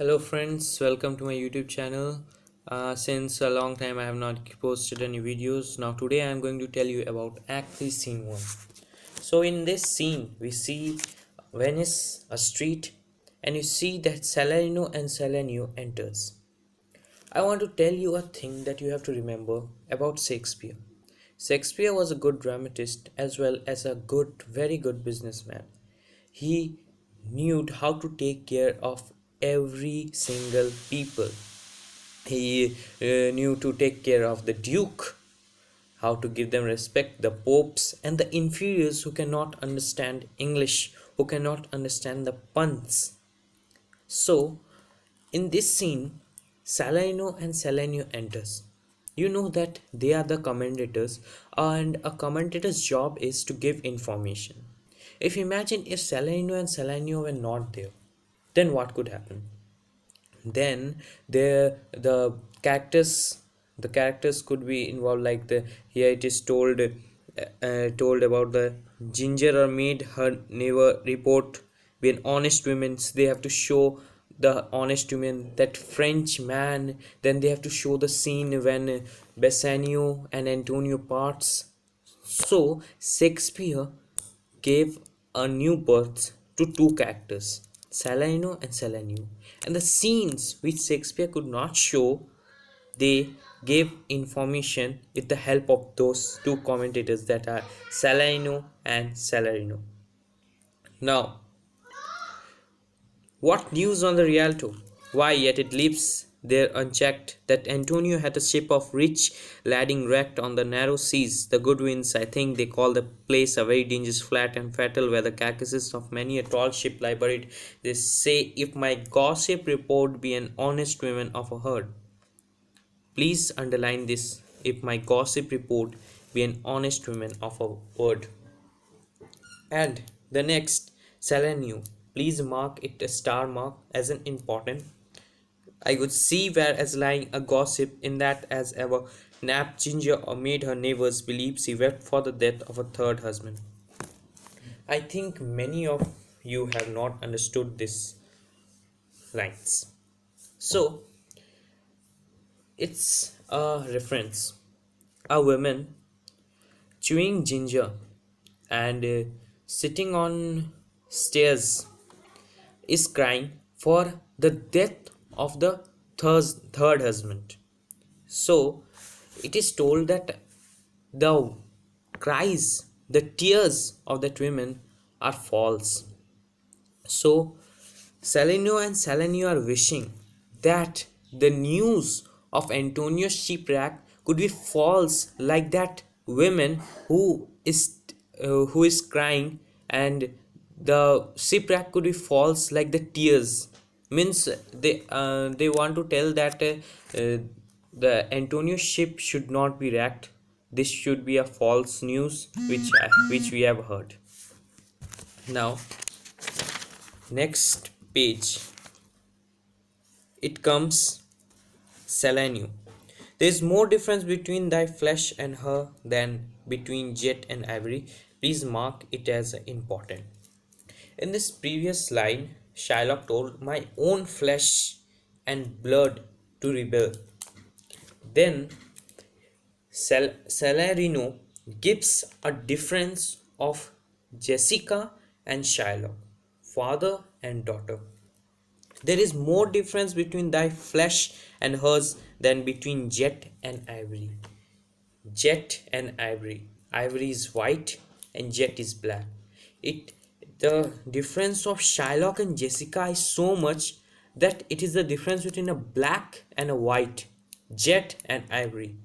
Hello friends, welcome to my YouTube channel. Since a long time I have not posted any videos. Now today I am going to tell you about Act 3 Scene 1. So in this scene we see Venice, a street, and you see that Salarino and Salanio enters. I want to tell you a thing that you have to remember about Shakespeare. Shakespeare was a good dramatist as well as a very good businessman. He knew how to take care of every single people. He knew to take care of the duke, how to give them respect, the popes, and the inferiors who cannot understand English, who cannot understand the puns. So, in this scene, Salarino and Salanio enters. You know that they are the commentators, and a commentator's job is to give information. Imagine if Salarino and Salanio were not there, then what could happen? Then characters the characters could be involved, like the here it is told about the ginger or made her neighbor report be an honest woman. So they have to show the honest woman, that French man. Then they have to show the scene when Bassanio and Antonio parts. So Shakespeare gave a new birth to two characters, Salarino and Salanio, and the scenes which Shakespeare could not show, they gave information with the help of those two commentators, that are Salarino and Salarino. Now, what news on the Rialto? Why, yet it leaves there unchecked that Antonio had a ship of rich lading wrecked on the narrow seas. The good winds, I think they call the place a very dangerous flat and fatal, where the carcasses of many a tall ship lie buried. They say, if my gossip report be an honest woman of a herd. Please underline this. If my gossip report be an honest woman of a word. And the next, Salanio. Please mark it a star mark as an important. I could see where as lying a gossip in that as ever napped Ginger or made her neighbors believe she wept for the death of a third husband. I think many of you have not understood this lines. So it's a reference. A woman chewing ginger and sitting on stairs is crying for the death of the third husband. So it is told that the cries, the tears of that women are false. So Salenio and Salanio are wishing that the news of Antonio's shipwreck could be false, like that women who is crying, and the shipwreck could be false like the tears. Means they want to tell that the Antonio ship should not be wrecked. This should be a false news which we have heard. Now, next page, it comes Salanio. There is more difference between thy flesh and her than between jet and ivory. Please mark it as important. In this previous line, Shylock told, my own flesh and blood to rebel. Then Salarino gives a difference of Jessica and Shylock, father and daughter. There is more difference between thy flesh and hers than between jet and ivory. Jet and ivory. Ivory is white and jet is black. It the difference of Shylock and Jessica is so much that it is the difference between a black and a white, jet and ivory.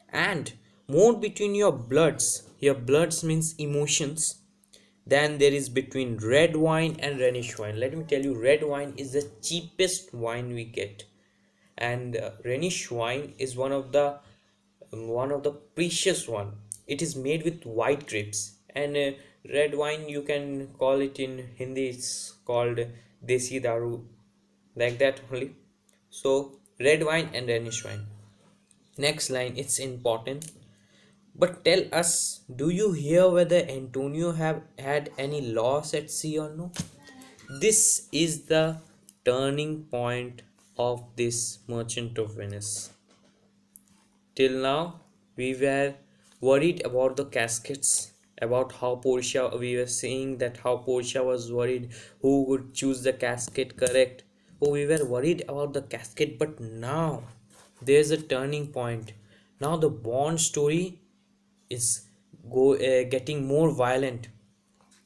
And more between your bloods. Your bloods means emotions. Then there is between red wine and Rhenish wine. Let me tell you, red wine is the cheapest wine we get, and Rhenish wine is one of the precious one. It is made with white grapes, and red wine, you can call it in Hindi, it's called desi daru, like that only. So red wine and Rhenish wine. Next line, it's important. But tell us, do you hear whether Antonio have had any loss at sea or no? This is the turning point of this Merchant of Venice. Till now, we were worried about the caskets, about how Portia, we were saying that how Portia was worried who would choose the casket correct. Oh, we were worried about the casket, but now there's a turning point. Now the Bond story is getting more violent.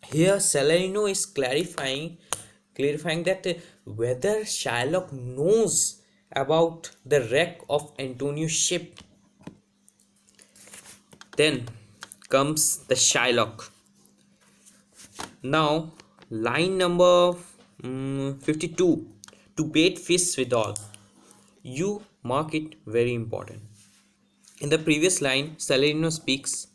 Here, Salerno is clarifying that whether Shylock knows about the wreck of Antonio's ship. Then comes the Shylock. Now, line number 52. To bait fish withal. You mark it very important. In the previous line, Salerno speaks,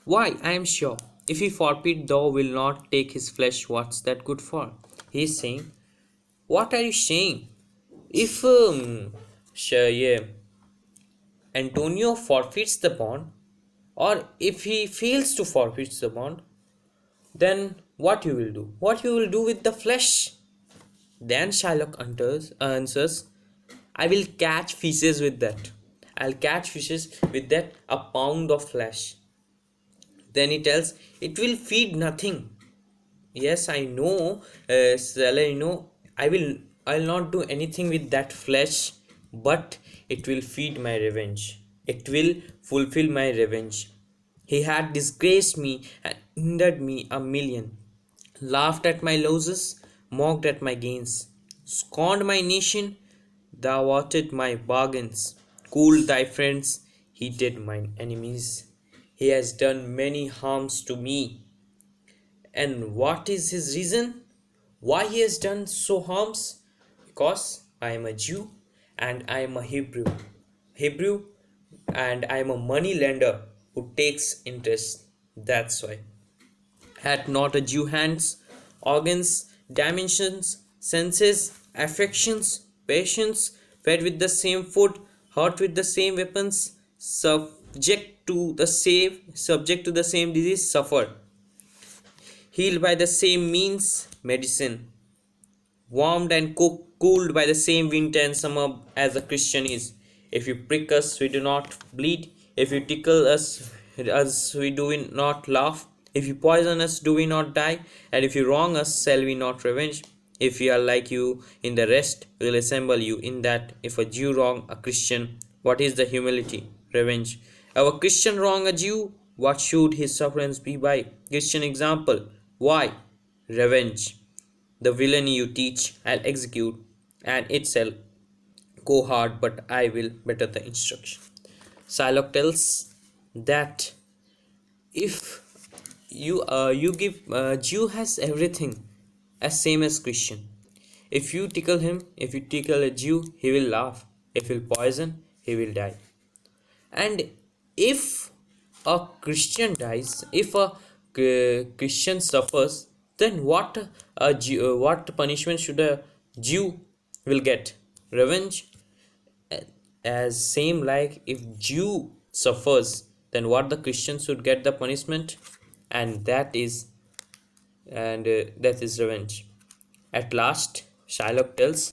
"Why, I am sure, if he forfeit thou will not take his flesh, what's that good for?" He is saying, what are you saying? If yeah, Antonio forfeits the bond, or if he fails to forfeit the bond, then what you will do? What you will do with the flesh? Then Shylock answers, I will catch fishes with that. I'll catch fishes with that a pound of flesh. Then he tells, it will feed nothing. Yes, I know, Salerno, I'll not do anything with that flesh, but it will feed my revenge. It will fulfill my revenge. He had disgraced me and hindered me a million, laughed at my losses, mocked at my gains, scorned my nation, thwarted my bargains, cooled thy friends, heated mine enemies. He has done many harms to me. And what is his reason? Why he has done so harms? Because I am a Jew and I am a Hebrew. Hebrew and I am a money lender who takes interest. That's why. Had not a Jew hands, organs, dimensions, senses, affections, patience, fed with the same food, hurt with the same weapons, subject to the same disease, suffered, healed by the same means, medicine, warmed and cooled by the same winter and summer as a Christian is. If you prick us, we do not bleed. If you tickle us we do not laugh. If you poison us, do we not die? And if you wrong us, shall we not revenge? If we are like you in the rest, we will assemble you in that. If a Jew wrong a Christian, what is the humility? Revenge. If a Christian wrong a Jew, what should his sufferance be by? Christian example. Why? Revenge. The villainy you teach, I'll execute, and it shall go hard, but I will better the instruction. Shylock tells that if you give Jew has everything as same as Christian. If you tickle him, if you tickle a Jew, he will laugh. If you poison, he will die. And if a Christian dies, if a Christian suffers, then what punishment should a Jew will get? Revenge. As same like if Jew suffers, then what the Christian should get the punishment, and that is revenge. At last, Shylock tells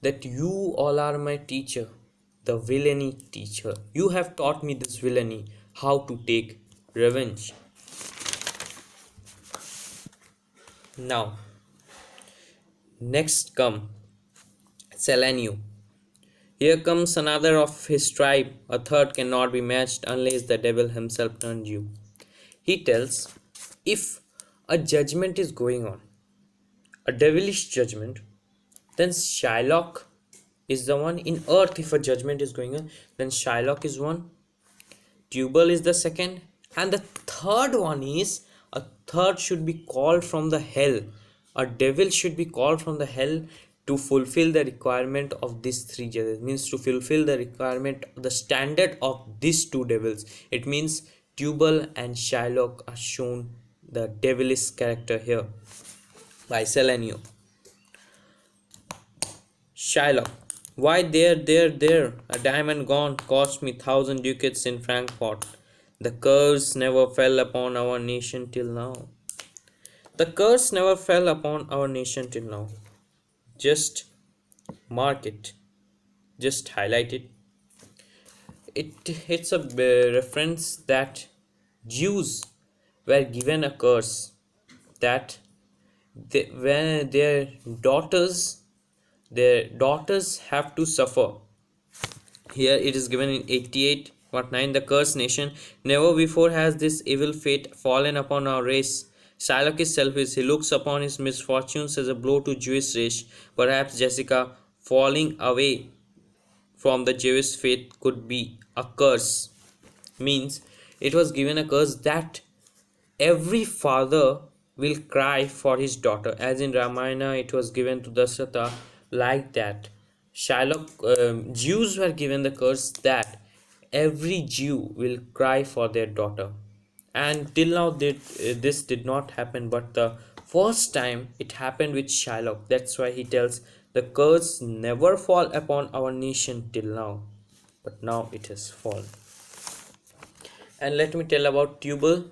that you all are my teacher, the villainy teacher. You have taught me this villainy, how to take revenge. Now, next come Salerno. Here comes another of his tribe. A third cannot be matched unless the devil himself turned you. He tells, if a judgment is going on, a devilish judgment, then Shylock is the one in earth. If a judgment is going on, then Shylock is one, Tubal is the second, and the third one is a third should be called from the hell. A devil should be called from the hell to fulfill the requirement of these three judges. It means to fulfill the requirement, the standard of these two devils. It means Tubal and Shylock are shown the devilish character here by Salerno. Shylock, why there, a diamond gone cost me 1,000 ducats in Frankfurt. The curse never fell upon our nation till now. The curse never fell upon our nation till now. Just mark it, just highlight it. It's a reference that Jews were given a curse that when their daughters have to suffer. Here it is given in 88.9, the cursed nation. Never before has this evil fate fallen upon our race. Shylock is selfish. He looks upon his misfortunes as a blow to Jewish race. Perhaps Jessica falling away from the Jewish faith could be a curse. Means it was given a curse that every father will cry for his daughter, as in Ramayana it was given to Dasratha. Like that, Shylock, Jews were given the curse that every Jew will cry for their daughter. And till now this did not happen, but the first time it happened with Shylock. That's why he tells the curse never fall upon our nation till now, but now it has fallen. And let me tell about Tubal.